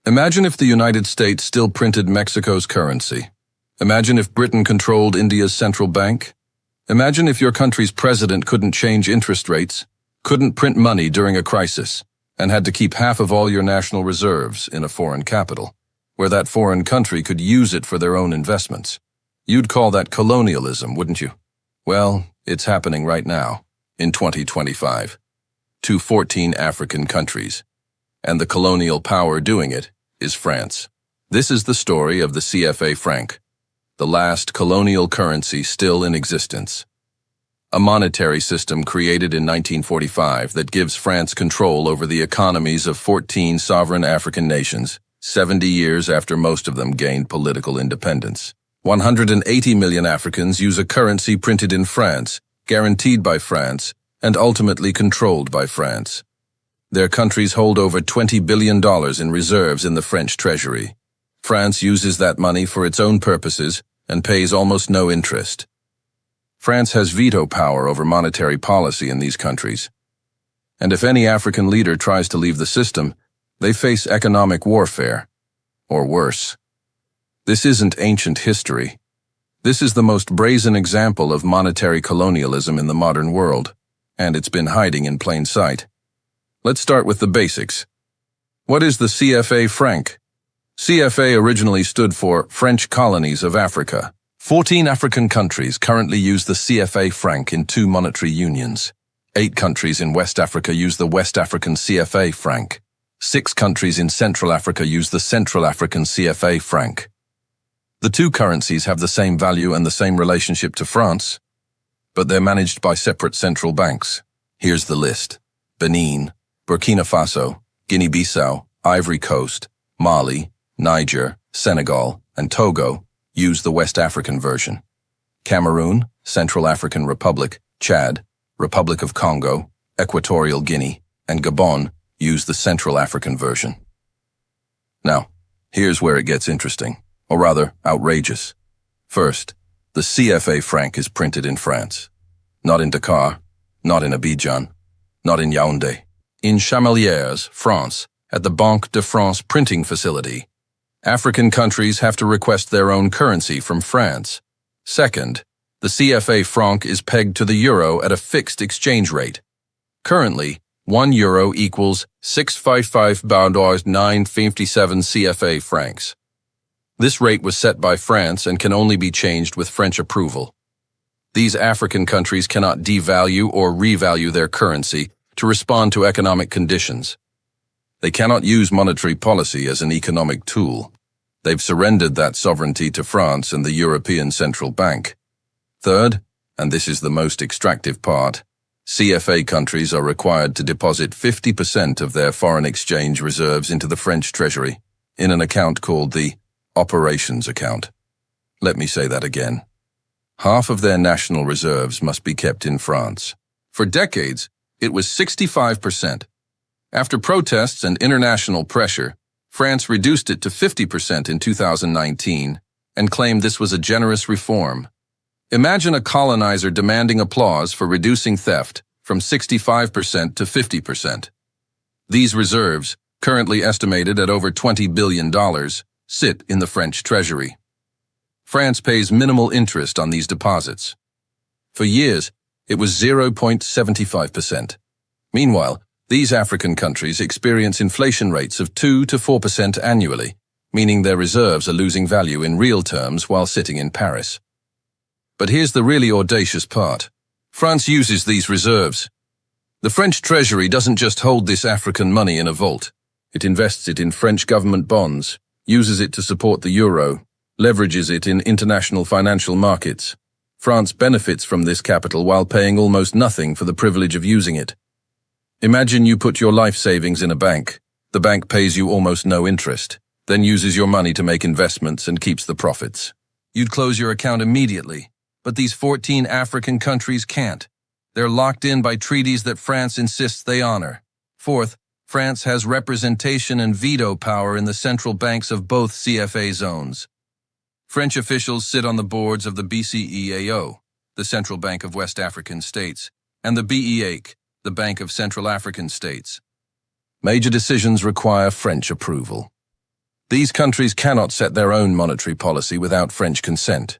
Imagine if the United States still printed Mexico's currency. Imagine if Britain controlled India's central bank. Imagine if your country's president couldn't change interest rates, couldn't print money during a crisis, and had to keep half of all your national reserves in a foreign capital, where that foreign country could use it for their own investments. You'd call that colonialism, wouldn't you? Well, it's happening right now, in 2025, to 14 African countries. And the colonial power doing it is France. This is the story of the CFA franc, the last colonial currency still in existence. A monetary system created in 1945 that gives France control over the economies of 14 sovereign African nations, 70 years after most of them gained political independence. 180 million Africans use a currency printed in France, guaranteed by France, and ultimately controlled by France. Their countries hold over $20 billion in reserves in the French treasury. France uses that money for its own purposes and pays almost no interest. France has veto power over monetary policy in these countries. And if any African leader tries to leave the system, they face economic warfare, or worse. This isn't ancient history. This is the most brazen example of monetary colonialism in the modern world, and it's been hiding in plain sight. Let's start with the basics. What is the CFA franc? CFA originally stood for French Colonies of Africa. 14 African countries currently use the CFA franc in 2 monetary unions. 8 countries in West Africa use the West African CFA franc. 6 countries in Central Africa use the Central African CFA franc. The 2 currencies have the same value and the same relationship to France, but they're managed by separate central banks. Here's the list. Benin, Burkina Faso, Guinea-Bissau, Ivory Coast, Mali, Niger, Senegal, and Togo use the West African version. Cameroon, Central African Republic, Chad, Republic of Congo, Equatorial Guinea, and Gabon use the Central African version. Now, here's where it gets interesting, or rather, outrageous. First, the CFA franc is printed in France. Not in Dakar, not in Abidjan, not in Yaoundé. In Chamalières, France, at the Banque de France printing facility. African countries have to request their own currency from France. Second, the CFA franc is pegged to the euro at a fixed exchange rate. Currently, 1 euro equals 655,957 CFA francs. This rate was set by France and can only be changed with French approval. These African countries cannot devalue or revalue their currency to respond to economic conditions. They cannot use monetary policy as an economic tool. They've surrendered that sovereignty to France and the European Central Bank. Third, and this is the most extractive part, CFA countries are required to deposit 50% of their foreign exchange reserves into the French treasury in an account called the operations account. Let me say that again. Half of their national reserves must be kept in France. For decades, it was 65%. After protests and international pressure, France reduced it to 50% in 2019 and claimed this was a generous reform. Imagine a colonizer demanding applause for reducing theft from 65% to 50%. These reserves, currently estimated at over $20 billion, sit in the French treasury. France pays minimal interest on these deposits. For years, it was 0.75%. Meanwhile, these African countries experience inflation rates of 2 to 4% annually, meaning their reserves are losing value in real terms while sitting in Paris. But here's the really audacious part. France uses these reserves. The French treasury doesn't just hold this African money in a vault. It invests it in French government bonds, uses it to support the euro, leverages it in international financial markets. France benefits from this capital while paying almost nothing for the privilege of using it. Imagine you put your life savings in a bank. The bank pays you almost no interest, then uses your money to make investments and keeps the profits. You'd close your account immediately, but these 14 African countries can't. They're locked in by treaties that France insists they honor. Fourth, France has representation and veto power in the central banks of both CFA zones. French officials sit on the boards of the BCEAO, the Central Bank of West African States, and the BEAC, the Bank of Central African States. Major decisions require French approval. These countries cannot set their own monetary policy without French consent.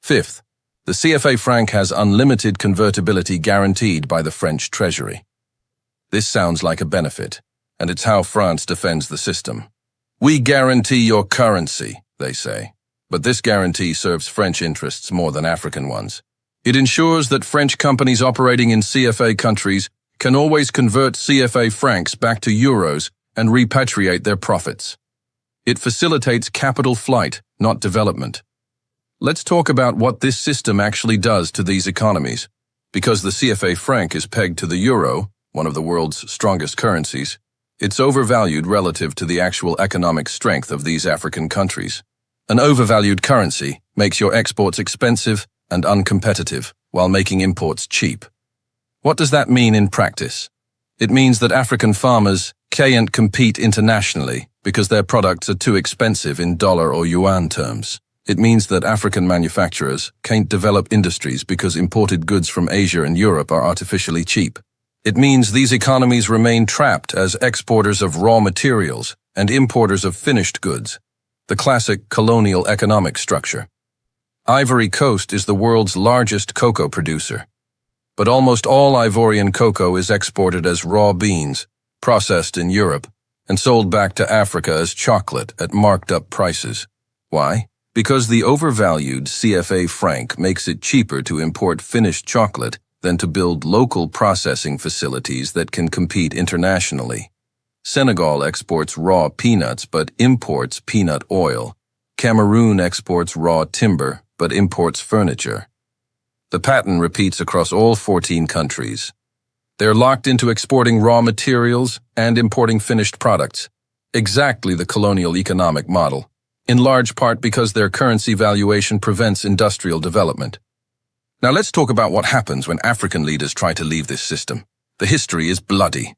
Fifth, the CFA franc has unlimited convertibility guaranteed by the French Treasury. This sounds like a benefit, and it's how France defends the system. We guarantee your currency, they say, but this guarantee serves French interests more than African ones. It ensures that French companies operating in CFA countries can always convert CFA francs back to euros and repatriate their profits. It facilitates capital flight, not development. Let's talk about what this system actually does to these economies. Because the CFA franc is pegged to the euro, one of the world's strongest currencies, it's overvalued relative to the actual economic strength of these African countries. An overvalued currency makes your exports expensive and uncompetitive, while making imports cheap. What does that mean in practice? It means that African farmers can't compete internationally because their products are too expensive in dollar or yuan terms. It means that African manufacturers can't develop industries because imported goods from Asia and Europe are artificially cheap. It means these economies remain trapped as exporters of raw materials and importers of finished goods, the classic colonial economic structure. Ivory Coast is the world's largest cocoa producer, but almost all Ivorian cocoa is exported as raw beans, processed in Europe, and sold back to Africa as chocolate at marked-up prices. Why? Because the overvalued CFA franc makes it cheaper to import finished chocolate than to build local processing facilities that can compete internationally. Senegal exports raw peanuts but imports peanut oil. Cameroon exports raw timber but imports furniture. The pattern repeats across all 14 countries. They're locked into exporting raw materials and importing finished products. Exactly the colonial economic model, in large part because their currency valuation prevents industrial development. Now let's talk about what happens when African leaders try to leave this system. The history is bloody.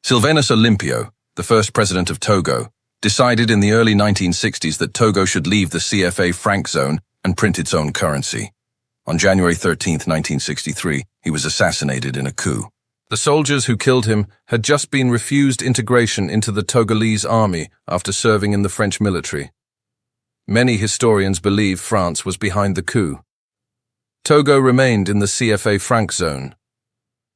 Sylvanus Olympio, the first president of Togo, decided in the early 1960s that Togo should leave the CFA franc zone and print its own currency. On January 13, 1963, he was assassinated in a coup. The soldiers who killed him had just been refused integration into the Togolese army after serving in the French military. Many historians believe France was behind the coup. Togo remained in the CFA franc zone.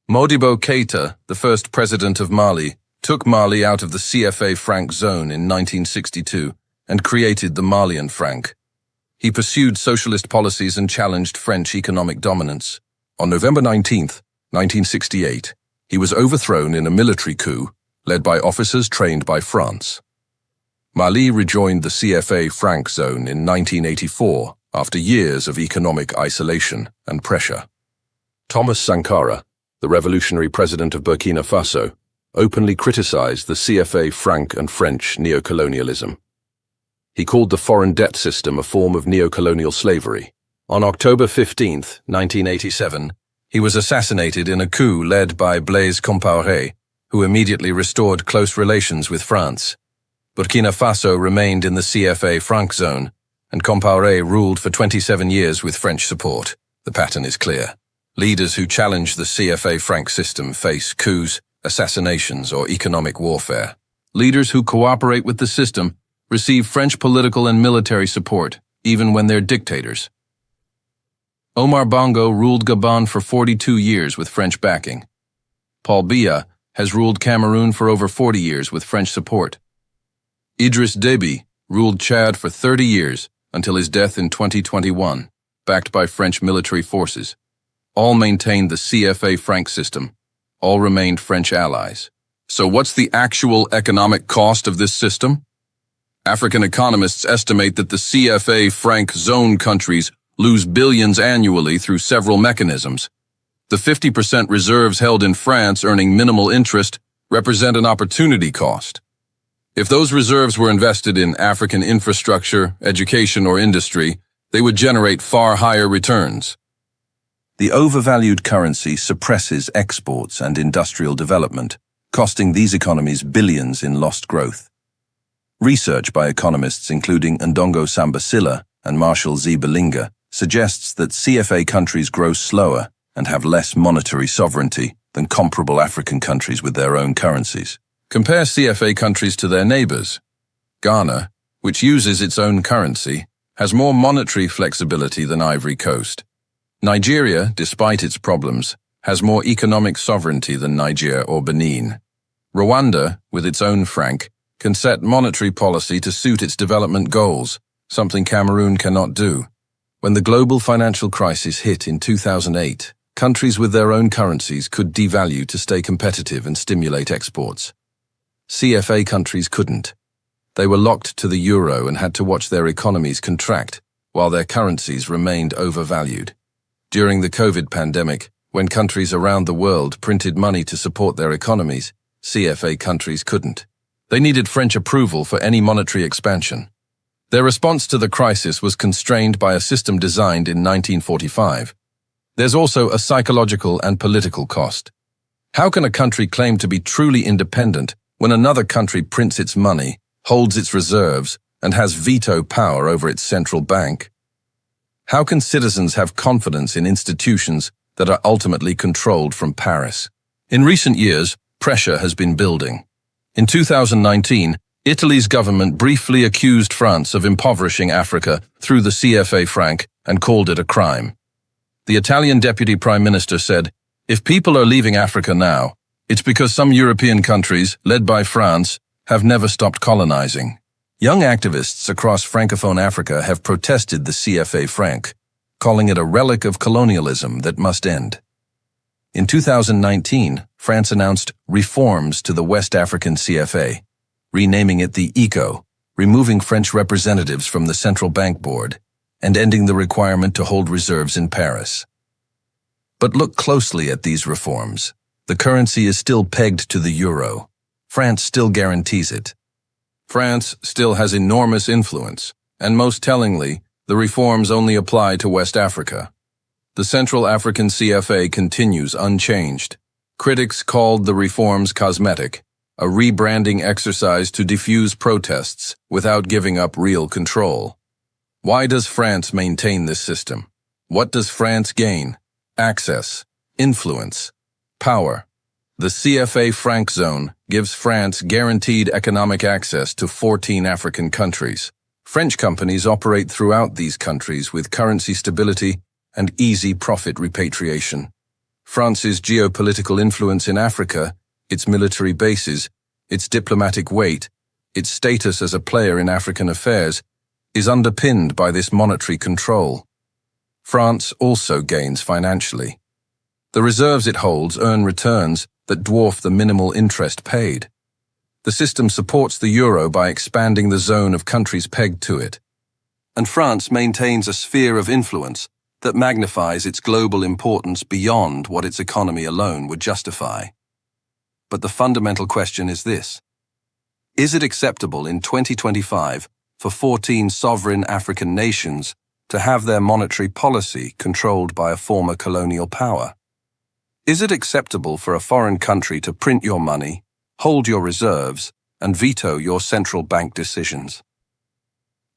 Modibo Keïta, the first president of Mali, took Mali out of the CFA franc zone in 1962 and created the Malian franc. He pursued socialist policies and challenged French economic dominance. On November 19, 1968, he was overthrown in a military coup led by officers trained by France. Mali rejoined the CFA franc zone in 1984 after years of economic isolation and pressure. Thomas Sankara, the revolutionary president of Burkina Faso, openly criticized the CFA franc and French neocolonialism. He called the foreign debt system a form of neocolonial slavery. On October 15, 1987, he was assassinated in a coup led by Blaise Compaoré, who immediately restored close relations with France. Burkina Faso remained in the CFA franc zone, and Compaoré ruled for 27 years with French support. The pattern is clear. Leaders who challenge the CFA franc system face coups, assassinations, or economic warfare. Leaders who cooperate with the system receive French political and military support, even when they're dictators. Omar Bongo ruled Gabon for 42 years with French backing. Paul Biya has ruled Cameroon for over 40 years with French support. Idriss Déby ruled Chad for 30 years until his death in 2021, backed by French military forces. All maintained the CFA franc system. All remained French allies. So what's the actual economic cost of this system? African economists estimate that the CFA franc zone countries lose billions annually through several mechanisms. The 50% reserves held in France earning minimal interest represent an opportunity cost. If those reserves were invested in African infrastructure, education, or industry, they would generate far higher returns. The overvalued currency suppresses exports and industrial development, costing these economies billions in lost growth. Research by economists including Ndongo Samba Sylla and Marshall Z. Belinga suggests that CFA countries grow slower and have less monetary sovereignty than comparable African countries with their own currencies. Compare CFA countries to their neighbors. Ghana, which uses its own currency, has more monetary flexibility than Ivory Coast. Nigeria, despite its problems, has more economic sovereignty than Niger or Benin. Rwanda, with its own franc, can set monetary policy to suit its development goals, something Cameroon cannot do. When the global financial crisis hit in 2008, countries with their own currencies could devalue to stay competitive and stimulate exports. CFA countries couldn't. They were locked to the euro and had to watch their economies contract, while their currencies remained overvalued. During the COVID pandemic, when countries around the world printed money to support their economies, CFA countries couldn't. They needed French approval for any monetary expansion. Their response to the crisis was constrained by a system designed in 1945. There's also a psychological and political cost. How can a country claim to be truly independent when another country prints its money, holds its reserves, and has veto power over its central bank? How can citizens have confidence in institutions that are ultimately controlled from Paris? In recent years, pressure has been building. In 2019, Italy's government briefly accused France of impoverishing Africa through the CFA franc and called it a crime. The Italian deputy prime minister said, "If people are leaving Africa now, it's because some European countries, led by France, have never stopped colonizing." Young activists across Francophone Africa have protested the CFA franc, calling it a relic of colonialism that must end. In 2019, France announced reforms to the West African CFA, renaming it the ECO, removing French representatives from the Central Bank Board, and ending the requirement to hold reserves in Paris. But look closely at these reforms. The currency is still pegged to the euro. France still guarantees it. France still has enormous influence, and most tellingly, the reforms only apply to West Africa. The Central African CFA continues unchanged. Critics called the reforms cosmetic, a rebranding exercise to diffuse protests without giving up real control. Why does France maintain this system? What does France gain? Access, influence, power. The CFA franc zone gives France guaranteed economic access to 14 African countries. French companies operate throughout these countries with currency stability and easy profit repatriation. France's geopolitical influence in Africa, its military bases, its diplomatic weight, its status as a player in African affairs, is underpinned by this monetary control. France also gains financially. The reserves it holds earn returns that dwarf the minimal interest paid. The system supports the euro by expanding the zone of countries pegged to it. And France maintains a sphere of influence that magnifies its global importance beyond what its economy alone would justify. But the fundamental question is this: is it acceptable in 2025 for 14 sovereign African nations to have their monetary policy controlled by a former colonial power? Is it acceptable for a foreign country to print your money, hold your reserves, and veto your central bank decisions?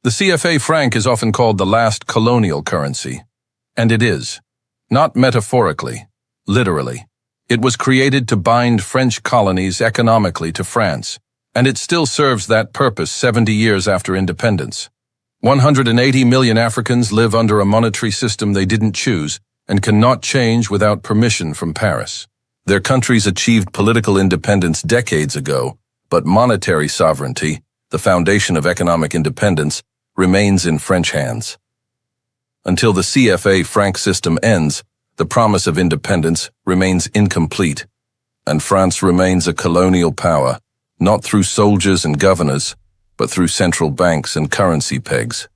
The CFA franc is often called the last colonial currency. And it is. Not metaphorically, literally. It was created to bind French colonies economically to France, and it still serves that purpose 70 years after independence. 180 million Africans live under a monetary system they didn't choose and cannot change without permission from Paris. Their countries achieved political independence decades ago, but monetary sovereignty, the foundation of economic independence, remains in French hands. Until the CFA franc system ends, the promise of independence remains incomplete, and France remains a colonial power, not through soldiers and governors, but through central banks and currency pegs.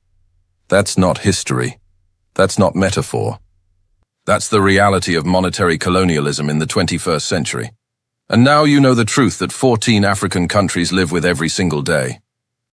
That's not history. That's not metaphor. That's the reality of monetary colonialism in the 21st century. And now you know the truth that 14 African countries live with every single day.